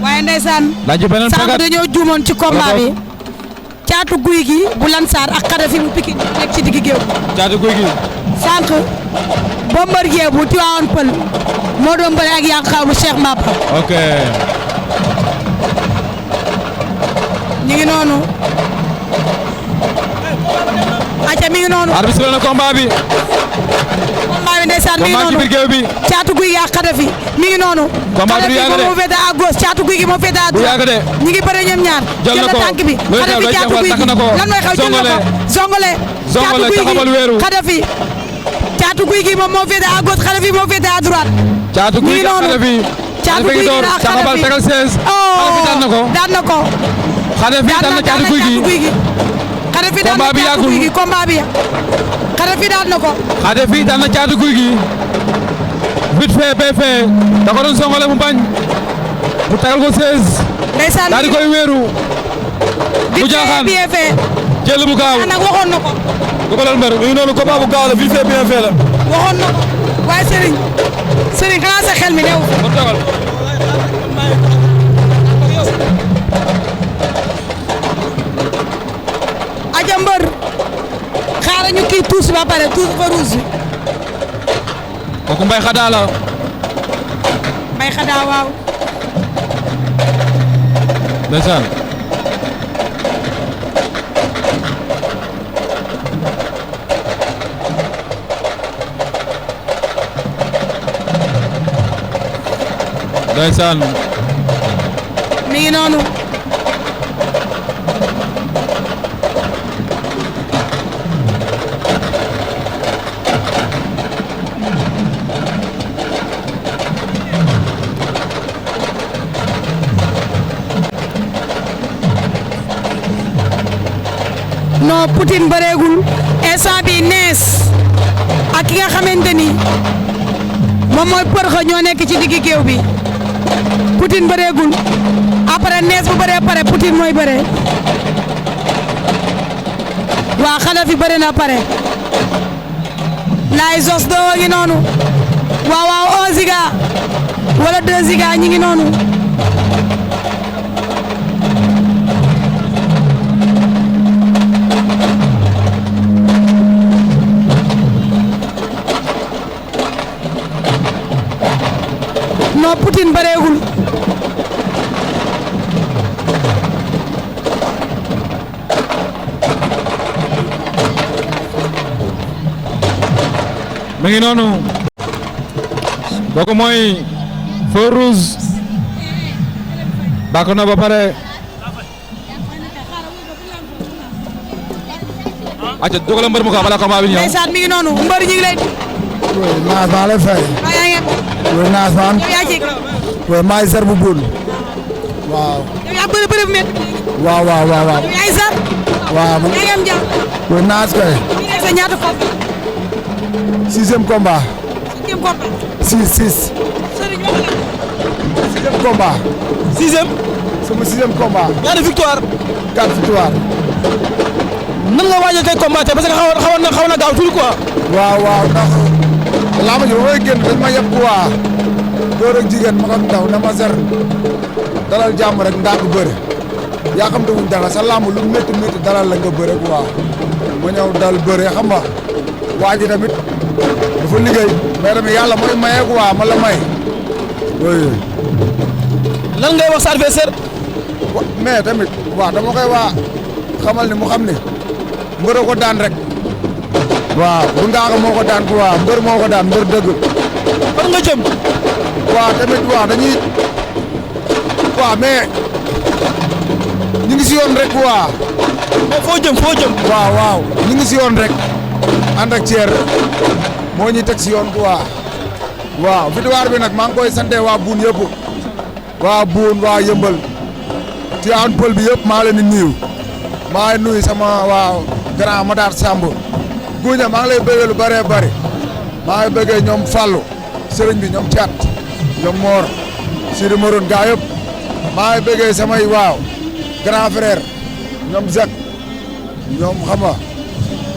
waaye ndeysaan. laaj ci beneen sànq dañoo juumoon ci combat bi. caatu guy gi bu Lansar ak Xadafi bu Pikine nekk ci digg géew. caatu guy gi. sànq Bombardier bu Tivaouane Peulh moo doon bëre ak Yankha bu Cheikh Mbaba. ok. ñu ngi noonu. acca mi ngi noonu. arbitre na combat bi. combat bi ndeysaan mi ngi noonu. combat ci biir géew bi. caatu guy gi ak Xadafi mi ngi noonu. combat bi du yàgg de Xadafi moo féete à gauche caatu guy gi moo féete à droite. du yàgg de. ñu ngi bëre ñoom ñaar. jël na ko tànk bi. Xadafi caatu guy gi lan mooy xew jël na ko. zongale. zongale taxawal weeru. Xadafi caatu guy gi moom moo féete à gauche Xadafi moo féete à droite. caatu guy gi ak Xadafi. caatu guy gi ak Xadafi tegal 16. oh daan na ko. daan na ko. Xadafi daan na caatu guy gi. Xadafi daan na caatu guy gi combat bi Xadafi daan na ko. Xadafi daan na caatu guy gi. vite fait bien fait. da ko doon songale mu bañ. mu tegal ko 16. ndeysaan daal di koy wéeru. mu jaaxaan bien fait. jël bu gaaw. nag waxoon na ko. dugalal mbër mi noonu combat bu gaaw la vite fait bien fait la. waxoon na ko waaye Serigne xanaa sa xel mi new. mu tegal. aja mbër xaaral ñu kii tuus ba pare tuus ba rouge. kooku Mbaye Khada la. Mbaye Khada waaw. ndeysaan. ndeysaan. mi ngi noonu. non Poutine bëreegul instant bi nees ak ki nga xamante ni moom mooy përxa ñoo nekk ci diggi géew bi Poutine bëreegul après nees bu bëree pare Poutine mooy bëree waa Xadafi bëre na pare laay Zos doo ngi noonu waaw waaw 1 ziga wala 2 ziga ñi ngi noonu. non Poutine bëreegul. mi ngi noonu. kooku mooy feu rouge. bàq na ba pare. acca dugalal mbër mu ko bala combat bi ñëw. ndeysaan mi ngi noonu mbër ñi ngi lay. oui naas maa lay fay. oui naas maan. yow yaa ci. oui maa ngi bu buun. waaw. yow yaa bëri bu métti. waaw. yow yaay sar. waaw man. yaa ngi am jàmm. oui naas kay. bii nekk sa ñaata combat. 6e combat. 6e combat. 6. Serigne wax la. 6e combat. 6e. sama 6e combat. ñaata victoire. 4 victoire. nan nga waajal tey combat tey parce que xawoon na gaaw tuuti quoi. waaw ndax laa ma ji ba may génn dañ ma yeb quoi. góor ak jigéen mag ak ndaw na ma ser dalal jàmm rek ndànk bëre. yaa xam te wuñ dara sa làmb lu métti dalal la nga bëre quoi. ma ñëw dal bëre xam nga waa ji tamit dafa liggéey mais tamit yàlla mooy maye quoi ma la may. oui. lan ngay wax sa adversaire. mais tamit waaw dama koy waa xamal ni mu xam ni mbër ko daan rek. waaw bu ngaaxa moo ko daan quoi mbër moo ko daan mbër dëgg. fan nga jëm. waaw tamit waaw dañuy waaw mais ñu ngi si yoon rek quoi. mais foo jëm. waaw ñu ngi si yoon rek ànd ak ceer moo ñuy teg si yoon quoi. waaw victoire bi nag maa ngi koy sante waa buun yëpp. waa buun waa yëmbal Tivaouane Peulh bi yëpp maa leen di nuyu. maa ngi nuyu sama waaw grand Matar Samb. Guña maa ngi lay bëggee lu bëree bëri. maa ngi bëggee ñoom Fallou sëriñ bi ñoom Thiat ñoom Mor Sidi Moroune gaa yëpp. maa ngi bëggee samay waaw grand frère ñoom Zek ñoom xam nga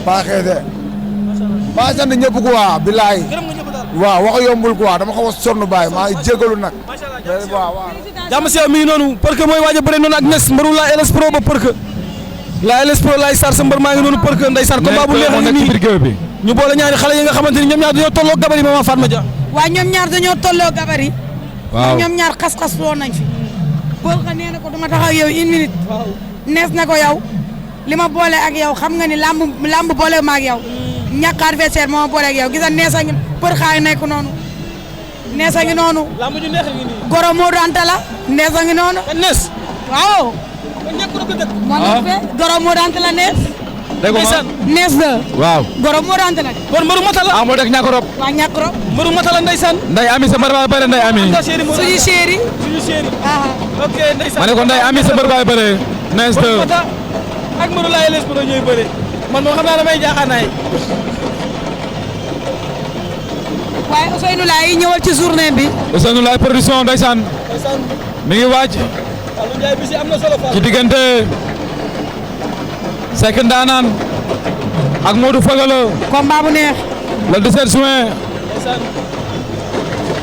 Paaxeete. maa ngi sant ñëpp quoi bilaay. waaw wax yombul quoi dama xaw a sonn baay maa ngi jégalu nag. waaw. jàmm si yow mi ngi noonu parce que mooy waaj a bëre noonu ak Nes mbaru la LS Pro ba parce que la LS Pro laay sar sa mbër maa ngi noonu parce que ndeysaan combat bu neex ngi nii ñu boole ñaari xale yi nga xamante ni ñoom ñaar dañoo tolloo gabari Mama Fatma Dia. waaw ñoom ñaar dañoo tolloo gabari. waaw ñoom ñaar xas-xas loo nañ fi. boo ko nee na ko duma taxaw yow une minute. Nes na ko yow li ma boole ak yow xam nga ni lamb boole ma ak yow. ñàkk adversaire moo ma boole ak yow gis nga Nes a ngi për xaay nekk noonu. Nes a ngi noonu. lamb ju neex ngi nii. Goro Modou Anta la. Nes a ngi noonu. Nes. waaw. kon nekk na ko dëkk. moo nekk fee Goro Modou Anta la Nes. dégg nga Nes la. waaw. Goro Modou Anta la. kon mbëru mata la. moo dëkk ñàkk rob. waa ñàkk rob. mbëru mata la ndeysaan. Ndeye Ami sa mbër baay bëre Ndeye Ami. suñu chéri. suñu chéri. ok ndeysaan. ma ne ko Ndeye Ami sa mbër baay bëre. Nes mbëru mata ak mbëru la LS Pro ñooy bëre man moom xam naa damay jaaxaanaay. waaye Ousseynou Laye ñëwal ci journée bi. Ousseynou Laye production ndeysaan mi ngi waaj Alou Ndiaye bi si am na solo fa. ci diggante Seck Ndaanaan ak Modou Fagala combat bu neex. le 17 juin ndeysaan.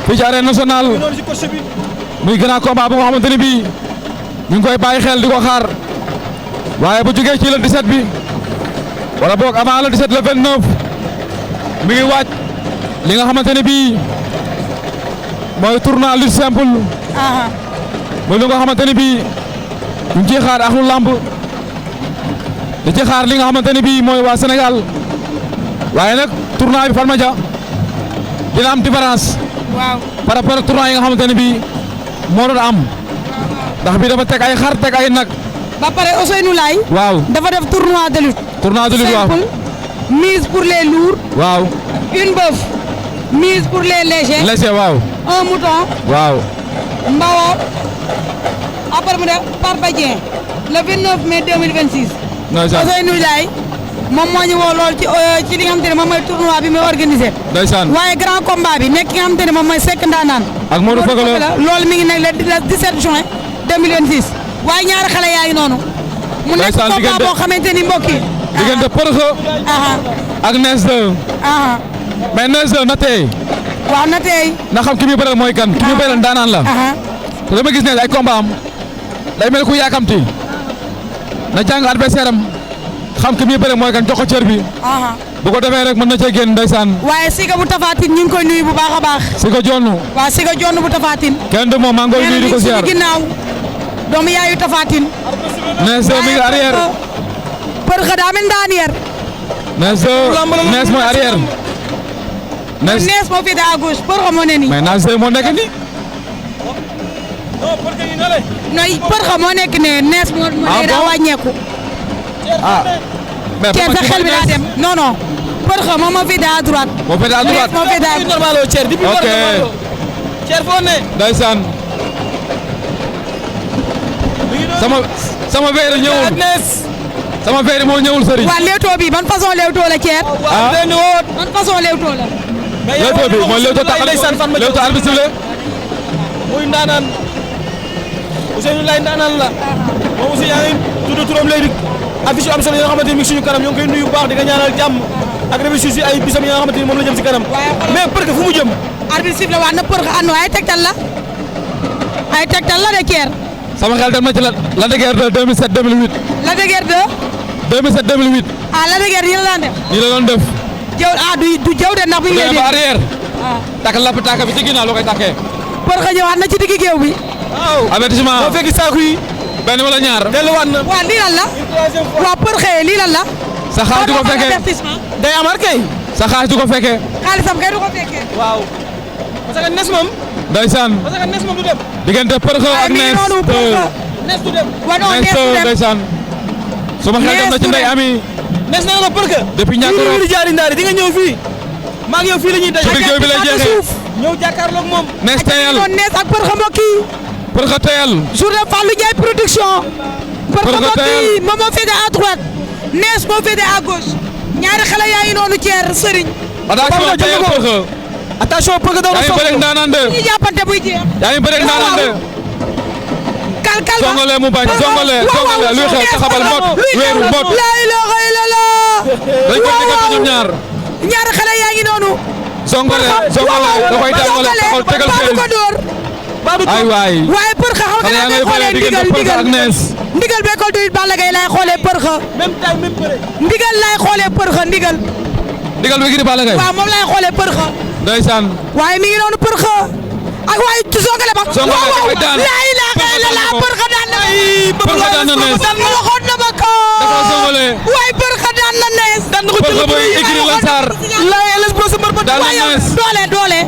fii ci arène nationale noonu si coach bi. muy grand combat bu nga xamante ni bii ñu ngi koy bàyyi xel di ko xaar waaye bu jógee ci le 17 bi wala boog avant le 17 le 29 mi ngi waaj li nga xamante ne bii mooy tournoi lutte simple mooy li nga xamante ne bii ñu ngi ciy xaar ak lu lamb di ci xaar li nga xamante ne bii mooy waa Sénégal waaye nag tournoi bi Fatma Dia dina am différence waaw. par rapport ak tournoi yi nga xamante ne bii moo doon am ndax bii dafa teg ay xar teg ay nag. ba pare Ousseynou Laye. waaw dafa def tournoi de lutte. tournoi de lutte waaw simple mise pour les lourds. waaw. une bœuf mise pour les légers. léger waaw. un mouton. waaw. Mbawo. après mu def Parba Dieng le 29 mai 2026. ndeysaan Ousseynou Laye moom moo ñu woo lool ci li nga xamante ne moom mooy tournoi bi muy organisé. ndeysaan waaye grand combat bi nekk ki nga xamante ne moom mooy Seck Ndaanaan. ak Modou Fagala loolu mi ngi nekk le 17 juin 2026. waaye ñaari xale yaa ngi noonu. mu nekk ndeysaan combat boo xamante ni mbokk yi. diggante Përxa ak Nes 2 mais Nes 2 na tey waaw na tey. na xam ki muy bëral mooy kan ki muy bëral ndaanaan la te dama gis ne ay combat am day mel ku yaakamti na jàng adversaire am xam ki muy bëral mooy kan jox ko cër bi bu ko defee rek mën na cee génn ndeysaan waaye Siga bu Tafatine ñu ngi koy nuyu bu baax a baax. si ko jonn waaw Siga jonn bu Tafatine. kenn du moom maa ngi koy nuyu di ko ziar ginnaaw doomu yaayu Tafatine. Nes 2 mi ngi arrière Përxa daa mel daan yer. Nes 2 Nes mooy arrière Nes moo féete à gauche Përxa moo ne nii. mais Nes 2 moo nekk nii non parce que ñu ne la. nooy Përxa moo nekk ne Nes moo ne daa wàññeeku. mais Thier sa xel bi daa dem non non Përxa moom moo féete à droite. moo féete à droite Nes moo féete à gauche. normal oo Thier depuis ok Thier foo ne. ndeysaan sama verre ñëwul sama verre moo ñëwul sëriñ. waa léewtoo bi ban façon léewtoo la Thier. ban façon léewtoo la. léewtoo bi mooy léewtoo taxal léewtoo arbitre la muy ndaanaan Ousseynou Laye ndaanaan la moom aussi yaa ngi tudd turam léegi affiche yu am solo yi nga xamante ni mi ngi suñu kanam ñoo ngi koy nuyu bu baax di nga ñaanal jàmm ak réussite si ay bisam yi nga xamante ni moom la jëm si kanam mais Përxa fu mu jëm. arbitre sifflé waat na Përxa ànd ay tegtal la de Thier. sama xel dem na ci la de guerre de 2007 2008. la de guerre de. 2007 2008. la de guerre nii la daan def. nii la doon def. jëw du jëw de ndax bu ñu lay dégg. arrière. takk lapp tàkk bi ci ginnaaw loo koy takkee. Përxa ñëwaat na ci digg géew bi. waaw avertissement boo fekki saako yi. benn wala ñaar. delluwaat na. waaw lii lan la. waaw Përxa lii lan la. sa xaalis du ko fekkee avertissement. day amaat kay. sa xaalis du ko fekkee. xaalisam kay du ko fekkee. waaw parce que Nes moom. ndeysaan parce que Nes moom du dem. diggante Përxa ak Nes. Nes du dem. waaw non Nes du dem ndeysaan suma xel dem na ci Ndeye Ami. Nes nee na Përxa. depuis ñàkk fii la jaari ndaari di nga ñëw fii. maa ngi yow fii la ñuy daje. ci biir géew bi lay jeexee. ñëw jàkkaarloog moom. Nes teyal Nes ak Përxa mbokk yi. Përxa teyal. journée Fallou Ndiaye production. Përxa mbokk yi moom moo féete à droite. Nes moo féete à gauche. ñaari xale yaa ngi noonu Thier Serigne. attention teyal Përxa. attention Përxa daw na yaa ngi bëreeg ndaanaan de. ñi jàppante buy jeex. yaa ngi bëreeg ndaanaan de. kal songole mu bañ songole luy xew taxabal mbot weeru mbot. la ilaha illallah. dañ ko diggante ñoom ñaar. ñaari xale yaa ngi noonu. songole da koy dal wala taxaw tegal ko dóor. ay waay waaye për xa xam nga ngay xoolee ndigal be école de lutte Balla Gaye lay xoolee për xa même taille même bëre. ndigal lay xoolee për xa ndigal bi gi di Balla Gaye waaw moom lay xoolee për xa ndeysaan waaye mi ngi noonu për xa ak waaye Songale ba Songale ba daan laa ilaaha illallaah për xa daan na për xa daan na nees waxoon na ma ko dafa Songale waaye për xa daan na nees daan na ko për xa bay écrit la Sarr laa les bo sa mbër ba daan na nees doole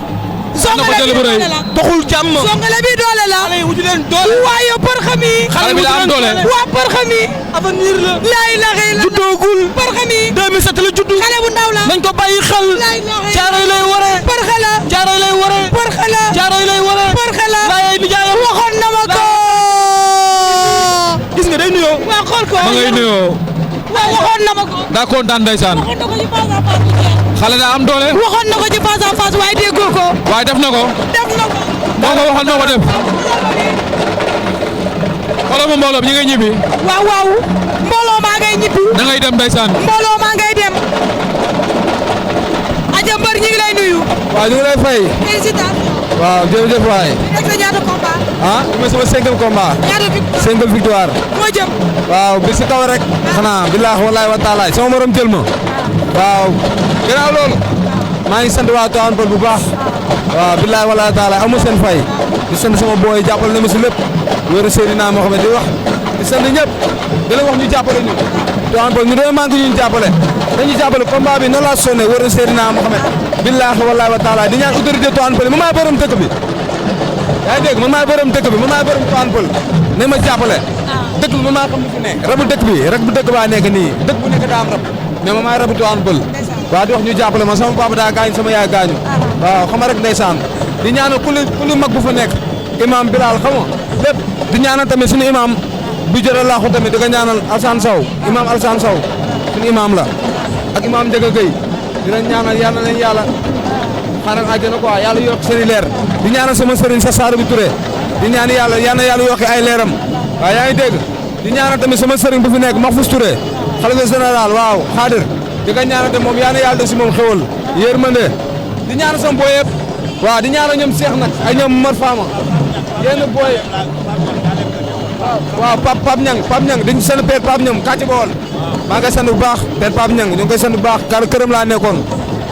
Songale bi doole la doxul jàmm. Songale bi doole la xale yi wuti leen doole. waaye për xa mi xale bi daa am doole waa për xa mi avenir la. laa ilaaha illallaah juddoogul. për xa mi 2007 la juddu. xale bu ndaw la nañ ko bàyyi xel. laa ilaaha Caaroy lay waree. për xa la Caaroy lay waree. për xa la Caaroy lay waree. për xa la laa yaay nijaayam. waxoon na ma ko gis nga day nuyoo. waa xool ko ma ngay nuyoo waaw waxoon na ma ko daa kontaan ndeysaan waxoon na ko ci face à face bu jeex xale daa am doole waxoon na ko ci face à face waaye déggoo ko waaye def na ko def na ko moo ko waxoon moo ko def xoolal ma mbooloo bi ñu ngi ñibbi waaw waaw mbooloo maa ngay ñibbi da ngay dem ndeysaan mbooloo maa ngay dem aja mbër ñi ngi lay nuyu waaw ñu ngi lay fay. félicitations waaw jërëjëf waay. rek sa ñaata combat ah mooy sama 5e combat. ñaata victoire 5e victoire. moo jëm waaw bi si kaw rek. xanaa billaahi wallaahi wa taala sama morom jël ma. waaw. gannaaw loolu. maa ngi sant waa Tivaouane Peulh bu baax. waaw billaahi wallaahi wa taala amu seen fay. di sant sama booy jàppale na ma si lépp. wéeru Seydina Mohamed di wax. di sant ñëpp. di la wax ñu jàppale ñu. Tivaouane Peulh ñu doon manqué ñu jàppale. dañuy jàppale combat bi noonu laa sonné wéeru Seydina Mohamed. billaahi wallaahi wa taala di ñaan autorité Tivaouane Peulh man maay borom dëkk bi. yaa ngi dégg man maay borom dëkk bi man maay borom Tivaouane Peulh ne ma jàppale. dëkk bi man maa xam li fi ne. rabu dëkk bi rek bu dëkk baa nekk nii dëkk bu nekk daa am rab mais man maay rabu Tivaouane Peulh. waaw di wax ñu jàppale ma sama papa daa gaañ sama yaay gaañu. waaw xam nga rek ndeysaan di ñaanal ku li mag bu fa nekk. imam Bilal xam nga lépp di ñaanal tamit suñu imam bu jëral laaxu tamit di ko ñaanal Alsane Sow imam Alsane Sow suñu imam la ak imam Ndiaga Gueye di leen ñaanal yal na leen yàlla xaaral àjjana quoi yàlla yokk seen i leer di ñaanal sama sëriñ sa Saar bu Touré di ñaan yàlla yal na yàlla yokk ay leeram waaw yaa ngi dégg di ñaanal tamit sama sëriñ bu fi nekk Mahfous Touré xalifa général waaw xaadir di ko ñaanal tamit moom yal na yàlla def si moom xewal yërmande di ñaanal sama booy yëpp waaw di ñaanal ñoom Cheikh nag ay ñoom Mar Fama yenn booy waaw Pape Niang dañu sant père Pape Niang kàcce bool maa ngi koy sant bu baax père Pape Niang ñu ngi koy sant bu baax këram laa nekkoon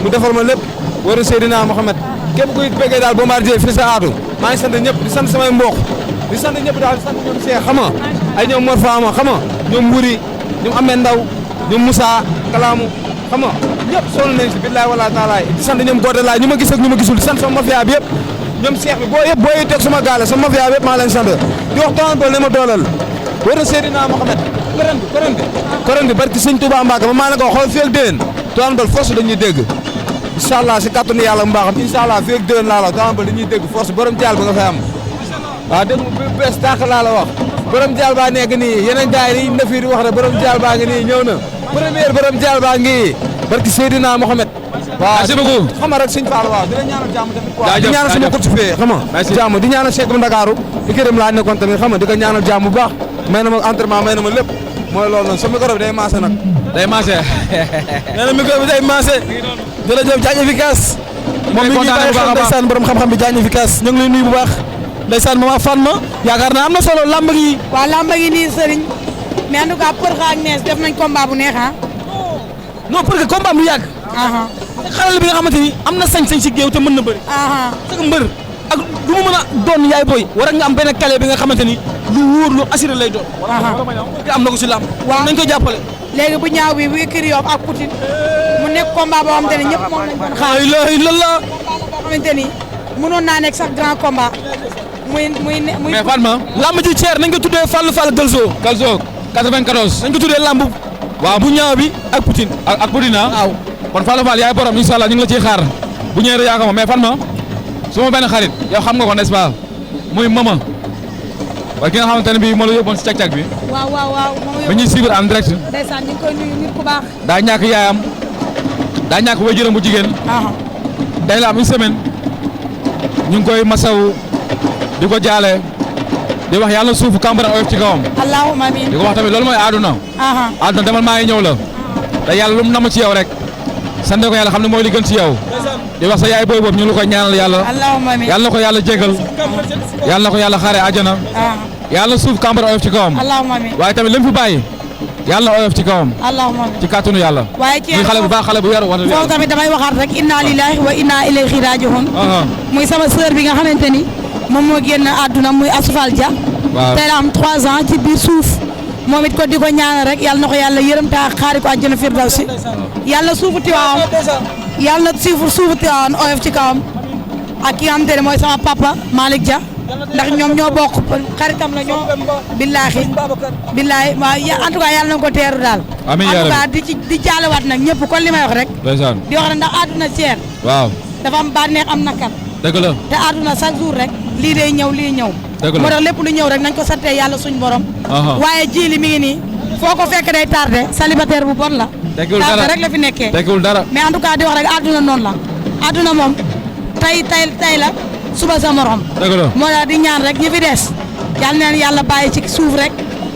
mu defal ma lépp war a Seydina Mohamed képp kuy bëggee daal Bombardier fii sa aatu maa ngi sant ñëpp di sant samay mbokk di sant ñëpp daal di sant ñoom Cheikh xam nga ay ñoom Mor Fama xam nga ñoom Mburi ñoom Amé Ndaw ñoom Moussa Kalaamu xam nga ñëpp sonn nañ si billahi wala taala di sant ñoom Godé laay ñu ma gis ak ñu ma gisul di sant sama mafia bi yëpp ñoom Cheikh bi boo yëpp boo toog sama gaale sama mafia bi yëpp maa leen sant di wax Tivaouane Peulh ne ma doolal war a Seydina Mohamed koren bi barki sëñ Touba Mbacke ma maa ne ko xool fii ak déwén Tivaouane Peulh force dañuy dégg incha allah si kàttanu yàlla mbaaxam incha allah fii ak déwén laa la Tivaouane Peulh dañuy dégg force borom jaal ba nga fay am waaw dégg nga bu bees tàq laa la wax borom jaal baa nekk nii yeneen gars yi na fii di wax rek borom jaal baa ngi nii ñëw na première borom jaal baa ngi barki Seydina Mohamed waaw merci beaucoup xam nga rek sëñ Fall waaw di la ñaanal jàmm tamit quoi jaajëf di ñaanal sama coach fee xam nga jàmm di ñaanal Cheikh bu Ndakaaru di këram laa nekkoon tamit xam nga di ko ñaanal jàmm bu baax may na ma entraînement may na ma lépp mooy loolu noonu sa micro bi day maase nag day maase nee na micro bi day maase. jërëjëf Diagne Efficace. moom mi ngi bàyyi xel ndeysaan borom xam-xam bi Diagne Efficace ñu ngi lay nuyu bu baax. ndeysaan mama fan ma yaakaar naa am na solo lamb gi. waaw lamba gi nii sëriñ mais en tout cas Për Xa ak Nees def nañ combat bu neex ah. non parce que combat am lu yàgg. xale bi nga xamante ni am na sañ-sañ si géew te mën na bëri. parce que mbër ak lu mu mën a doon yaay booy war nga am benn kale bi nga xamante ni lu wóor lu assuré lay doon. am na ko si lamb. waaw nañ ko jàppale. léegi bu ñaaw bi bu écurie Yoff ak Poutine mu nekk combat boo xamante ne ñëpp moom lañ doon xaar. la ilaha illallah. combat boo xamante ni mënoon naa nekk sax grand combat muy. mais Fatma lamb ji ceer nañ ko tuddee Fall Galzo. Galzo 94 nañ ko tuddee lamb. waaw bu ñaaw bi ak Poutine. ak Poutine waaw. kon Fallou Fall yaay borom incha allah ñu ngi la ciy xaar bu ñëwee yaa ko ma mais Fatma suma benn xarit yow xam nga ko n'est-ce pas muy mama waaye ki nga xamante ne bii moo la yóbboon si cag-cag bi waaw ba ñuy suivre en direct ndeysaan ñu ngi koy nuyu nit ku baax. daa ñàkk yaayam daa ñàkk waajuram bu jigéen day la am une semaine ñu ngi koy masaw di ko jaale di wax yàlla suufu kàmbara oyof ci kawam allahumma amiin di ko wax tamit loolu mooy aaduna aaduna demal maa ngi ñëw la te yàlla lu mu namm ci yow rek sant ko yàlla xam ne mooy li gën ci yow di wax sa yaay booy boobu ñu ngi koy ñaanal yàlla. allahumma amiin yàlla na ko yàlla jégal. yàlla na ko yàlla xaaree àjjana. yàlla suuf kàmbar oyof ci kawam. allahumma amiin waaye tamit li mu fi bàyyi. yàlla oyof ci kawam. allahumma amiin ci kàttanu yàlla. waaye ci muy xale bu baax xale bu yaru wax dëgg foofu tamit damay waxaat rek inna lillahi wa inna ilayhi raji'un. muy sama sœur bi nga xamante ni moom moo génn àdduna muy Asfal Dia. waaw tey la am 3 ans ci biir suuf. moom it ko di ko ñaanal rek yàlla na ko yàlla yërëm ta xaari ko àjjana firdawsi. yàlla suufu Tiwaawan yàlla na suufu Tiwaawan oyof ci kawam. ak ki nga xamante ne mooy sama papa Malick Dia. ndax ñoom ñoo bokk xaritam la ñoo. billaahi waaw en tout cas yàlla na ko teeru daal. amiin en tout cas di jaalewaat nag ñëpp kon li may wax rek. ndeysaan di wax ne ndax àdduna seer. waaw dafa am bànneex am nakar. dëgg la te àdduna chaque jour rek. lii day ñëw lii ñëw. dëgg la moo tax lépp lu ñëw rek nañ ko santee yàlla suñ borom. waaye jiili mi ngi nii foo ko fekk day tardé célibataire bu bon la. tekkiwul dara tardé rek la fi nekkee. tekkiwul dara mais en tout cas di wax rek àdduna noonu la. àdduna moom tey la suba sa morom. dëgg la moo tax di ñaan rek ñi fi des yal na leen yàlla bàyyi ci suuf rek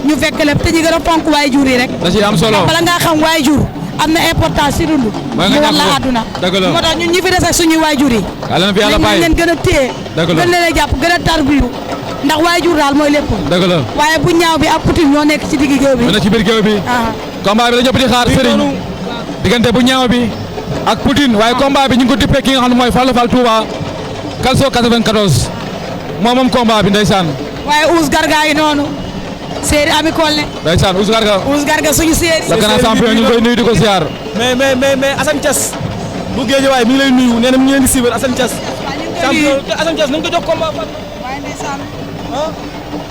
ñu fekk lépp te ñu gën a fonk waay jur yi rek. da ciy am solo ndax bala ngaa xam waay jur am na importance si dund. mooy mu nga war la ñàkk ko àdduna. dëgg la moo tax ñun ñi fi des ak suñuy waay jur yi. yàlla na fi yàlla bàyyi nañ leen gën a téye. dëgg la gën leen a jàpp gën a tarbiyu ndax waay jur daal mooy lépp. dëgg la waaye bu ñaaw bi ak Poutine ñoo nekk ci digg géew bi. mu ne ci biir géew bi. combat bi dañoo di xaar Serigne diggante bu ñaaw bi ak Poutine waaye combat bi ñu ngi ko dippee ki nga xam ne mooy Fallou Fall Touba Calcio 94 moom combat bi ndeysaan. waaye Ous Garga yi noonu. Séeri Ami Kolle. ndeysaan Ous Garga. Ous Garga suñu séeri. la grand champion ñu ngi koy nuyu di ko ziar. mais Assane Thiass bu Guédiawaye mi ngi lay nuyu nee na mi ngi leen di siiwal Assane Thiass. champion te Assane Thiass nañ ko jox combat fan. waaye ndeysaan.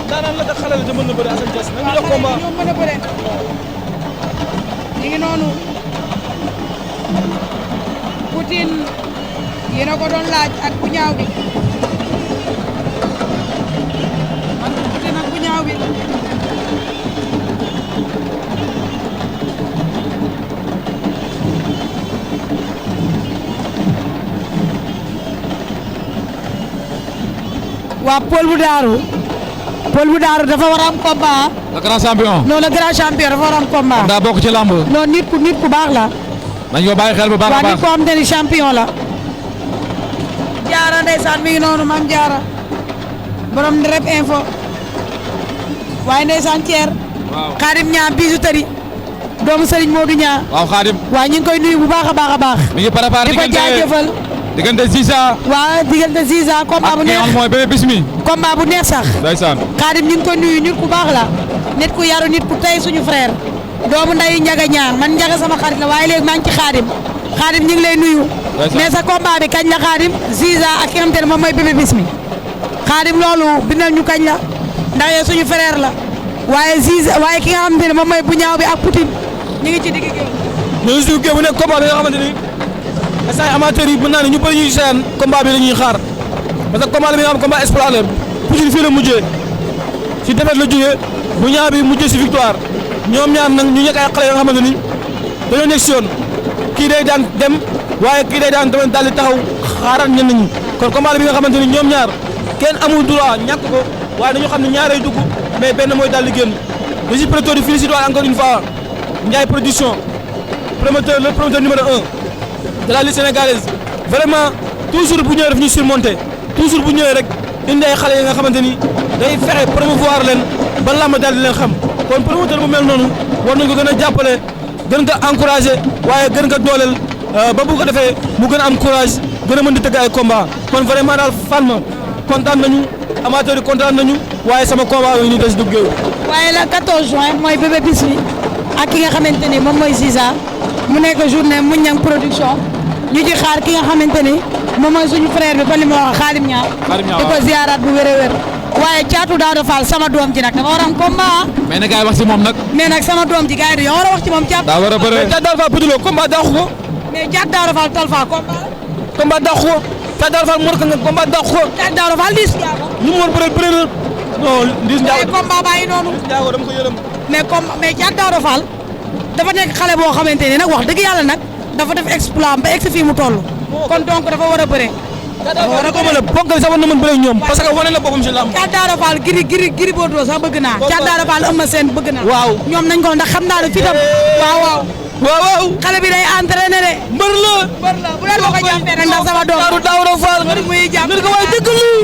daanaan la te xale la te mën na bëri Assane Thiass nañ ko jox combat. ñoo mën a bëre. ñu ngi noonu. Poutine yéen a ko doon laaj ak bu ñaaw bi. Poutine ak bu ñaaw bi. waa Paul bu Daaru. Paul bu Daaru dafa war a am combat. le grand champion. non le grand champion dafa war a am combat. daa bokk ci lamb. non nit ku baax la. nañ ko bàyyi xel bu baax a waa baax. nit ko am te ni champion la. Jaara ndeysaan mi ngi noonu maam Jaara. borom Ndrep info. waaye ndeysaan Thier. waaw Xaadim ñaa bijouterie. doomu Serigne Modou ñaa. waaw Xaadim. waa ñu ngi koy nuyu bu baax a baax a baax. mi ngi préparé di ko jaajëfal. diggante Ziza. waa diggante Ziza combat bu ak ki nga neex. xam mooy Bébé Bismi. combat bu neex sax. ndeysaan. Xaadim ñu ngi ko nuyu nit ku baax la. nit ku yaru nit ku tey suñu frère. doomu nday Njaga ñaan man Njaga sama xarit la waaye léegi maa ngi ci Xaadim. Xaadim ñu ngi lay nuyu. mais sa combat bi kañ la Xaadim. Ziza ak ki nga xamante ne moom mooy Bébé Bismi. Xaadim loolu bindal ñu kañ la. ndax yow suñu frère la. waaye Ziza waaye ki nga xamante ne moom mooy bu ñaaw bi ak Poutine ñu ngi ci digg géew. ñu ngi si géew bu nekk combat bi nga xamante ni instant amateur yi mën naa ne ñu bëri ñuy seetaan combat bi la ñuy xaar parce que combat bi nga xam combat espoir la Poutine fii la mujjee si défaite la jógee bu ñaaw bi mujjee si victoire ñoom ñaar nag ñu nekk ay xale yoo nga xamante ni dañoo nekk si yoon kii day daan dem waaye kii day daan tamit daal di taxaw xaaral ñenn ñi kon combat bi nga xamante ni ñoom ñaar kenn amul droit ñàkk ko waaye dañu xam ne ñaaree dugg mais benn mooy daal di génn je suis prêt di féliciter encore une fois Ndiaye production le promoteur numéro 1 de la lutte sénégalaise vraiment toujours bu ñëwee daf ñuy surmonter toujours bu ñëwee rek indi ay xale yi nga xamante ni day fexe promouvoir leen ba làmb daal di leen xam kon promoteur bu mel noonu war nañ ko gën a jàppale gën ko encourager waaye gën ko dooleel ba bu ko defee mu gën a am courage gën a mën di tëgg ay combat kon vraiment daal fan ma kontaan nañu amateurs yi kontaan nañu waaye sama combat yooyu ñu des dugg géew. waaye le 14 juin mooy Bébé Bismi ak ki nga xamante ni moom mooy Ziza mu nekk journée Mouniang production ñu ci xaar ki nga xamante ni moom mooy suñu frère bi kon li ma wax Xaadim Ñaa di ko ziaraat bu wér a wér waaye caatu Daouda Fall sama doom ji nag dafa war a am combat. mais na gars yi wax si moom nag. mais nag sama doom ji gars yi dañoo war a wax ci moom caat. daa war a bëre mais caat Daouda Fall Poudou combat dàqu ko. mais caat Daouda Fall Talfa combat. combat dàqu ko caat Daouda Fall mor ka nga combat dàqu ko. caat Daouda Fall Liss Ndiago. lu mu war bëre bëre na non Liss Ndiago. mais combat bàyyi noonu. Liss Ndiago dama ko yërëm. mais caat Daouda Fall dafa nekk xale boo xamante ne nag wax dëgg yàlla nag dafa def exploit ba egg si fii mu toll. kon donc dafa war a bëre. war a ko mën a ponkal sax war na mën bëre ñoom parce que wane na boppam si lamb. Caat Daouda Fall Gris Bordeaux sax bëgg naa. Caat Daouda Fall Eumeu Sène bëgg naa. waaw ñoom nañ ko ndax xam naa ne fii tam. waaw waaw waaw. xale bi day entraîné de. mbër la. bu leen ma ko jàppee nag ndax sama doom. Daawda Fall nga muy jàpp nga ko waaye dëgg lii.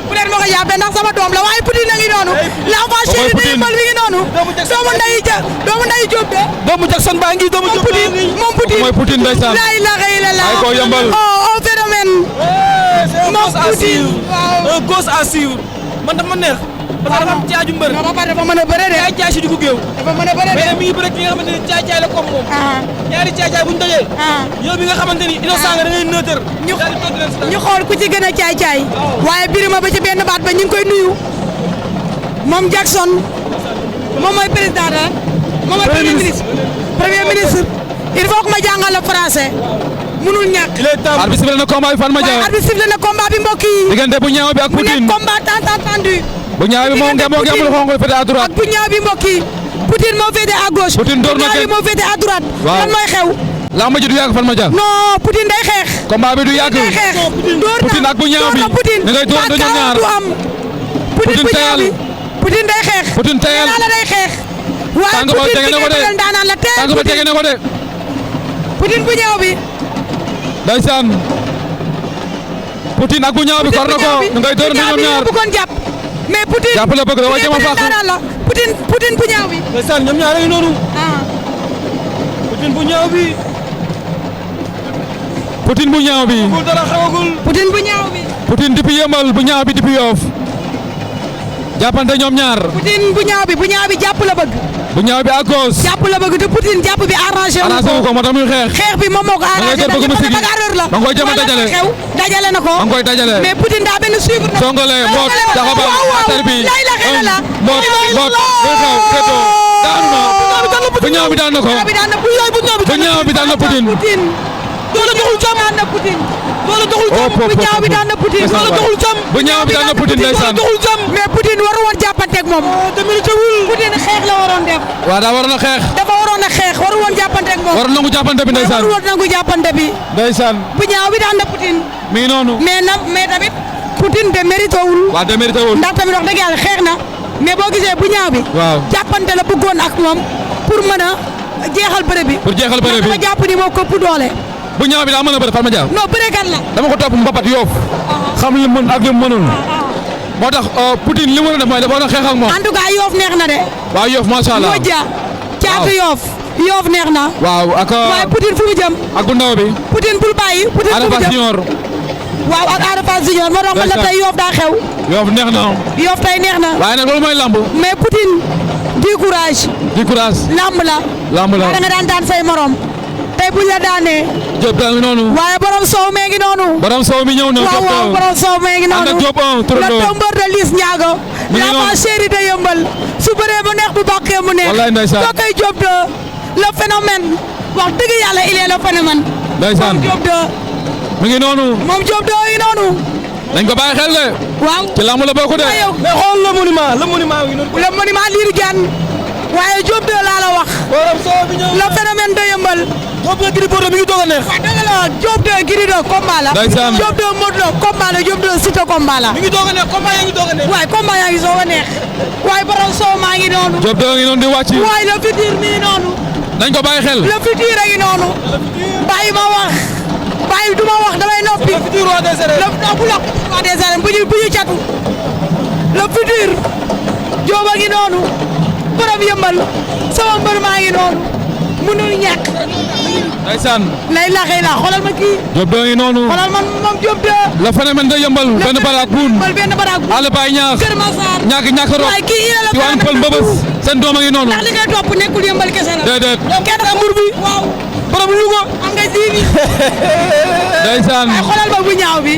bu leen ma ko jàppee ndax sama doom la waaye Poutine a ngi noonu. l'enfant chéri de Yeumbeul mi ngi noonu. doomu nday Diop de. doomu Jackson baa ngi doomu Diop baa ngi. moom Poutine mooy Poutine ndeysaan. la ilaha illallah. ay ko Yeumbeul. oh phénomène. moom Poutine un gosse à suivre. man dafa ma neex. parce que dafa am caaju mbër. non ba pare dafa mën a bëre de. caay si dugub géew. dafa mën a bëre de. mais mi ngi bëre ki nga xamante ni caay la comme moom. ñaari caay bu ñu dajee. yow bi nga xamante ni innocent nga da ngay nëtër. ñu xool ku ci gën a caay. waaye Birima ba ci benn baat ba ñu ngi koy nuyu. moom Jackson. moom mooy président de moom mooy premier ministre. premier ministre. il faut que ma jàngal la français. munul ñàkk. il est temps. arbitre sifflé na combat bi Fatma Dia. waaye arbitre sifflé na combat bi mbokk yi. diggante bu ñaaw bi ak mu Poutine. nekk combat tant attendu. bu ñaaw bi moo ngemul xonq féete à droite. ak bu ñaaw bi mbokk yi. Poutine moo féete à gauche. Poutine door na bu ñaaw bi moo féete à droite. waaw lan mooy xew. lamb ji du yàgg Fatma Dia. non Poutine day xeex. combat bi du yàgg. day xeex door na Poutine ak bu ñaaw bi. door na Poutine. da ngay door dañoo ñaar. du am. Poutine bu ñaaw bi. Poutine day xeex. Poutine tayal. nee naa la day xeex. waaye tàng ba Poutine tege na ko de. bi daanaan la teel tàng ba tege na ko de. Poutine bu ñaaw bi. ndeysaan. Poutine ak bu ñaaw bi kor na ko. da ngay door dañoo ñaar. bu kon jàpp. mais Poutine jàpp la bëgg da waa jëm a fàq. daanaan la Poutine bu ñaaw bi. ndeysaan ñoom ñaar a ngi noonu. Poutine bu ñaaw bi. Poutine bu ñaaw bi. bul dara xewagul. Poutine bu ñaaw bi. Poutine depuis Yeumbeul bu ñaaw bi depuis Yoff. jàppante ñoom ñaar. Poutine bu ñaaw bi jàpp la bëgg. bu ñaaw bi à gauche. jàpp la bëgg te Poutine jàpp bi arrangé wu ko moo tax muy xeex. xeex bi moom moo ko arrangé bëgg mu sigi la ma ngoy jëm a dajale xew dajale na ko ma ngoy dajale mais Poutine daa benn suivre na songole mboot jaxabal affaire bi mboot muy xew teto daanu na bu ñaaw bi daan na ko bu ñaaw bi daan na Poutine doole doxul jàmm daan na Poutine doole doxul jàmm bu ñaaw bi daan na Poutine doole doxul jàmm bu ñaaw bi daan na Poutine ndeysaan doxul jàmm mais Poutine waru woon jàppanteeg moom Poutine xeex la waroon def waaw daa waroon a xeex dafa waroon a xeex waru woon jàppanteeg moom waroon nangu jàppante bi ndeysaan waru woon nangu jàppante bi ndeysaan bu ñaaw bi daan na Poutine mi ngi noonu mais tamit Poutine de mérité wul waaw de mérité wul ndax tamit wax dëgg yàlla xeex na mais boo gisee bu ñaaw bi waaw jàppante la bëggoon ak moom pour mën a jeexal bëre bi pour jeexal bëre bi dafa jàpp ni moo këpp doole bu ñaaw bi daa mën a bëre Fatma Dia non bërekat la dama ko topp mbapat Yoff xam li mu mën ak li mu mënul moo tax Poutine li mu war a def mooy dafa war a xeex ak moom en tout cas Yoff neex na de waaw Yoff macha allah Modja caatu Yoff neex na waaw ak waaye Poutine fu mu jëm ak bu ndaw bi Poutine bul bàyyi Poutine fu mu Ada Fass jëm Junior waaw ak Ada Fass Junior moo tax man la tey Yoff daa xew Yoff neex na Yoff tey neex na waaye nag loolu mooy lamb mais Poutine du courage du courage lamb la lamb la da nga daan say morom tey buñ la daanee Diop daa ngi noonu waaye borom soow mee ngi noonu borom soow mi ñëw na waaw borom soow mee ngi noonu ànd ak Diop le tombeur de Liss Ndiago l'enfant chéri de Yeumbeul su bëree mu neex bu bàkkee mu neex wallaay ndeysaan koo koy Diop de le phénomène wax dëgg yàlla il est le phénomène ndeysaan moom Diop de mi ngi noonu moom Diop de ngi noonu dañ ko bàyyi xel de waaw ci lamb la bokk de mais xool le monument ngi noonu. le monument Lirou Diane waaye Diop de laa la wax borom soo bi ñëw le phénomène de Yeumbeul Diop de Gris Bordeaux mi ngi doog a neex. waaw dëgg la Diop de Gris de combat la ndeysaan Diop de Modou Lo combat la Diop de Siteu combat la mi ngi doog a neex combat yaa ngi doog a neex. waaye combat yaa ngi soog a neex waaye borom soow maa ngi noonu Diop da ngi noonu di wàcc waaye le futur mi ngi noonu dañ ko bàyyi xel le futur a ngi noonu bàyyi ma wax bàyyi du ma wax damay noppi le futur roi des arènes. bu la roi des arènes bu ñu catu le futur Diop a ngi noonu borom Yeumbeul sama mbër maa ngi noonu mënul ñàkk ndeysaan lay laxee la xoolal ma kii Diop da ngi noonu xoolal man moom Diop de le phénomène de Yeumbeul benn baraak buun benn baraak buun àll baay ñaax Kër Massar ñàkk rob waaye kii il est ci le waan pël mbëbës seen doom a ngi noonu ndax li ngay topp nekkul Yeumbeul kese la déedéet kenn amur bi waaw borom Louga. am nga 10 000 ndeysaan xoolal ba bu ñaaw bi